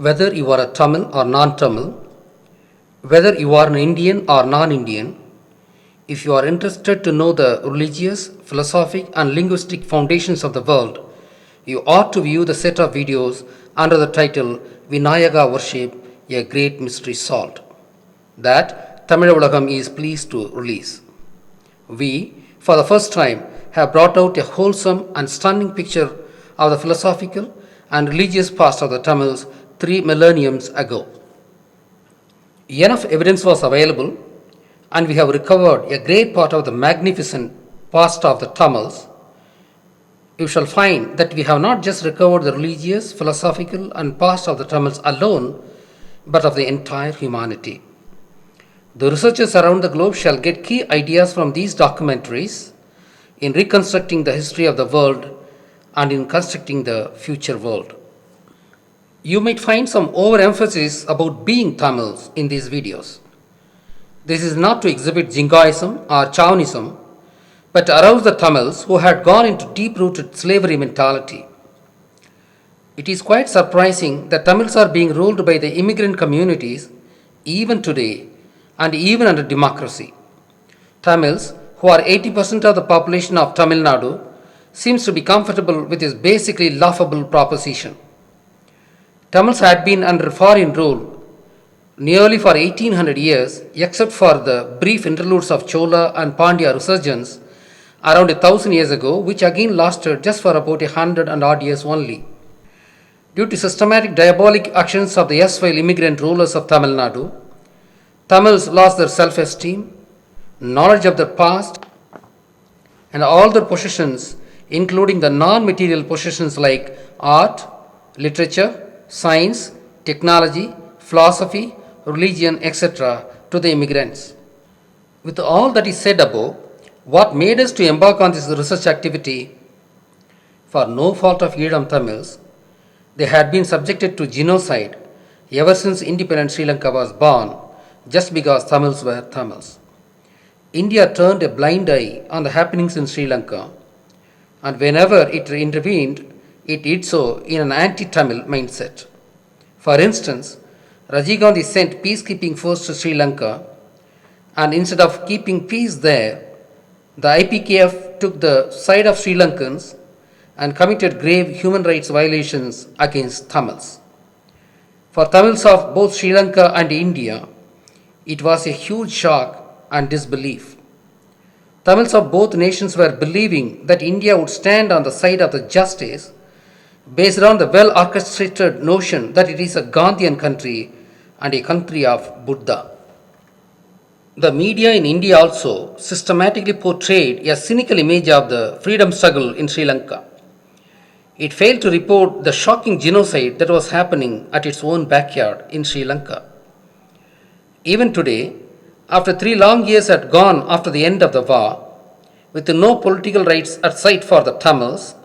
Whether you are a Tamil or non-Tamil, whether you are an Indian or non-Indian, if you are interested to know the religious, philosophic and linguistic foundations of the world, you ought to view the set of videos under the title Vinayaka Worship, a Great Mystery Solved, that Thamilar Ulaham is pleased to release. We, for the first time, have brought out a wholesome and stunning picture of the philosophical and religious past of the Tamils 3 millenniums ago. Enough evidence was available, and we have recovered a great part of the magnificent past of the Tamils. You shall find that we have not just recovered the religious, philosophical, and past of the Tamils alone, but of the entire humanity. The researchers around the globe shall get key ideas from these documentaries in reconstructing the history of the world and in constructing the future world. You might find some overemphasis about being Tamils in these videos. This is not to exhibit jingoism or chauvinism, but to arouse the Tamils who had gone into deep-rooted slavery mentality. It is quite surprising that Tamils are being ruled by the immigrant communities even today and even under democracy. Tamils, who are 80% of the population of Tamil Nadu, seems to be comfortable with this basically laughable proposition. Tamils had been under foreign rule nearly for 1800 years, except for the brief interludes of Chola and Pandya resurgence around 1000 years ago, which again lasted just for about 100 and odd years only. Due to systematic diabolic actions of the erstwhile immigrant rulers of Tamil Nadu, Tamils lost their self-esteem, knowledge of their past, and all their possessions, including the non-material possessions like art, literature, science, technology, philosophy, religion, etc., to the immigrants. With all that is said above, what made us to embark on this research activity? For no fault of Eelam Tamils, they had been subjected to genocide ever since independent Sri Lanka was born, just because Tamils were Tamils. India turned a blind eye on the happenings in Sri Lanka, and whenever it intervened, it did so in an anti-Tamil mindset. For instance, Rajiv Gandhi sent peacekeeping force to Sri Lanka, and instead of keeping peace there, the IPKF took the side of Sri Lankans and committed grave human rights violations against Tamils. For Tamils of both Sri Lanka and India, it was a huge shock and disbelief. Tamils of both nations were believing that India would stand on the side of the justice based on the well-orchestrated notion that it is a Gandhian country and a country of Buddha. The media in India also systematically portrayed a cynical image of the freedom struggle in Sri Lanka. It failed to report the shocking genocide that was happening at its own backyard in Sri Lanka. Even today, after 3 long years had gone after the end of the war, with no political rights at sight for the Tamils,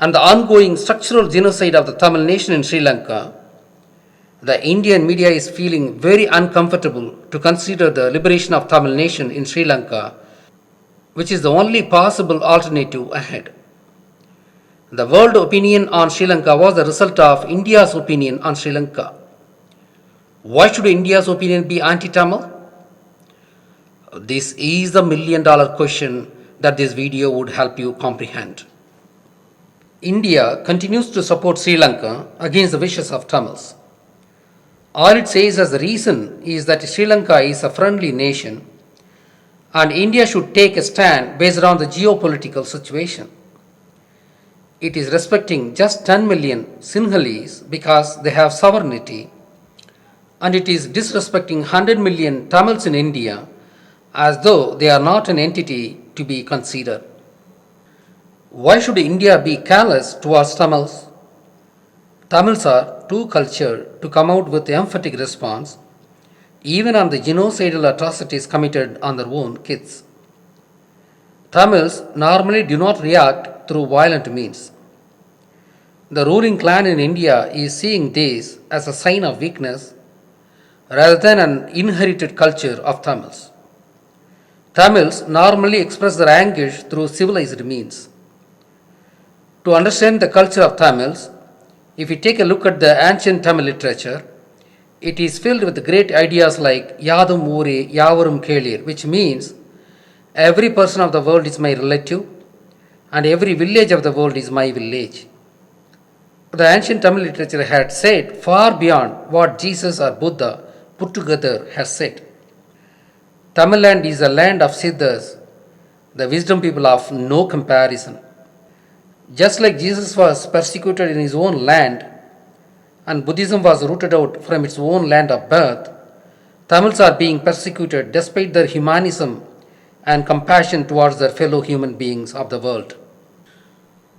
and the ongoing structural genocide of the Tamil nation in Sri Lanka, the Indian media is feeling very uncomfortable to consider the liberation of Tamil nation in Sri Lanka, which is the only possible alternative ahead. The world opinion on Sri Lanka was the result of India's opinion on Sri Lanka. Why should India's opinion be anti-Tamil? This is the $1,000,000 question that this video would help you comprehend. India continues to support Sri Lanka against the wishes of Tamils. All it says as the reason is that Sri Lanka is a friendly nation and India should take a stand based on the geopolitical situation. It is respecting just 10 million Sinhalese because they have sovereignty, and it is disrespecting 100 million Tamils in India as though they are not an entity to be considered. Why should India be callous towards Tamils? Tamils are too cultured to come out with emphatic response, even on the genocidal atrocities committed on their own kids. Tamils normally do not react through violent means. The ruling clan in India is seeing this as a sign of weakness rather than an inherited culture of Tamils. Tamils normally express their anguish through civilized means. To understand the culture of Tamils, if we take a look at the ancient Tamil literature, it is filled with great ideas like Yadum Ure Yavarum Kelir, which means every person of the world is my relative and every village of the world is my village. The ancient Tamil literature had said far beyond what Jesus or Buddha put together has said. Tamil land is a land of Siddhas, the wisdom people of no comparison. Just like Jesus was persecuted in his own land and Buddhism was rooted out from its own land of birth, Tamils are being persecuted despite their humanism and compassion towards their fellow human beings of the world.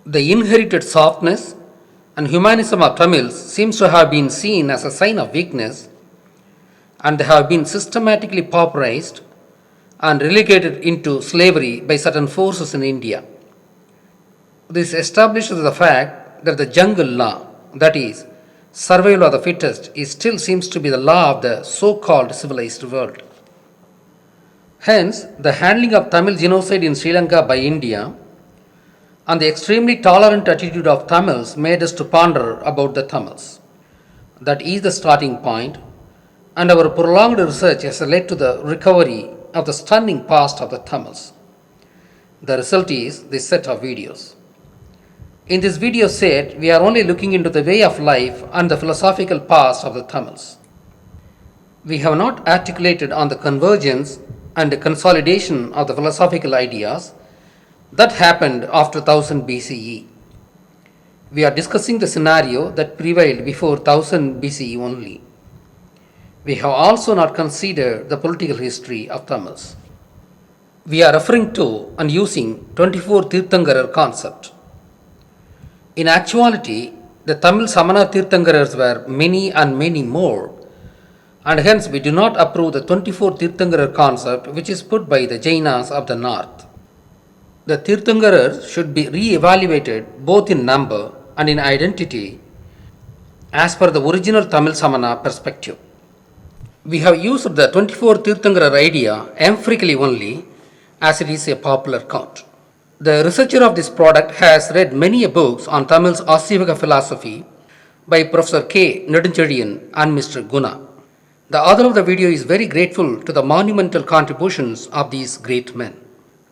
The inherited softness and humanism of Tamils seems to have been seen as a sign of weakness, and they have been systematically pauperized and relegated into slavery by certain forces in India. This establishes the fact that the jungle law, that is, survival of the fittest, still seems to be the law of the so-called civilized world. Hence, the handling of Tamil genocide in Sri Lanka by India and the extremely tolerant attitude of Tamils made us to ponder about the Tamils. That is the starting point, and our prolonged research has led to the recovery of the stunning past of the Tamils. The result is this set of videos. In this video set, we are only looking into the way of life and the philosophical past of the Tamils. We have not articulated on the convergence and the consolidation of the philosophical ideas that happened after 1000 BCE. We are discussing the scenario that prevailed before 1000 BCE only. We have also not considered the political history of Tamils. We are referring to and using 24 Tirthankarar concept. In actuality, the Tamil Samana Tirthankarars were many and many more, and hence we do not approve the 24 Tirthankarar concept which is put by the Jainas of the north. The Tirthankarars should be re-evaluated both in number and in identity as per the original Tamil Samana perspective. We have used the 24 Tirthankarar idea empirically only as it is a popular count. The researcher of this product has read many books on Tamil's Asivaka philosophy by Professor K. Nedunchediyan and Mr. Guna. The author of the video is very grateful to the monumental contributions of these great men.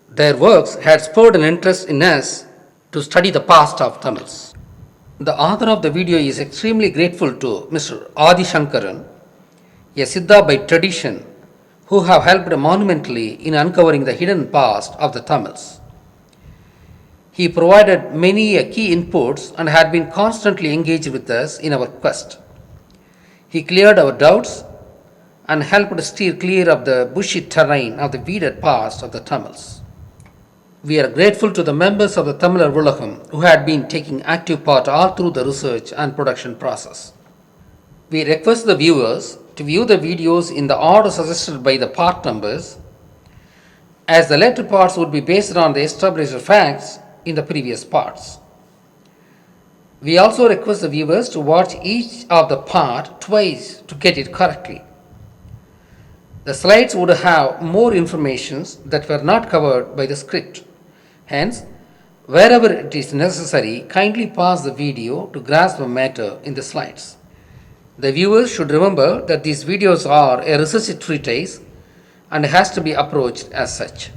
Their works had spurred an interest in us to study the past of Tamils. The author of the video is extremely grateful to Mr. Adi Shankaran, a Siddha by tradition, who have helped monumentally in uncovering the hidden past of the Tamils. He provided many key inputs and had been constantly engaged with us in our quest. He cleared our doubts and helped steer clear of the bushy terrain of the weeded past of the Tamils. We are grateful to the members of the Thamilar Ulaham who had been taking active part all through the research and production process. We request the viewers to view the videos in the order suggested by the part numbers, as the later parts would be based on the established facts in the previous parts. We also request the viewers to watch each of the part twice to get it correctly. The slides would have more information that were not covered by the script. Hence, wherever it is necessary, kindly pause the video to grasp the matter in the slides. The viewers should remember that these videos are a research treatise and has to be approached as such.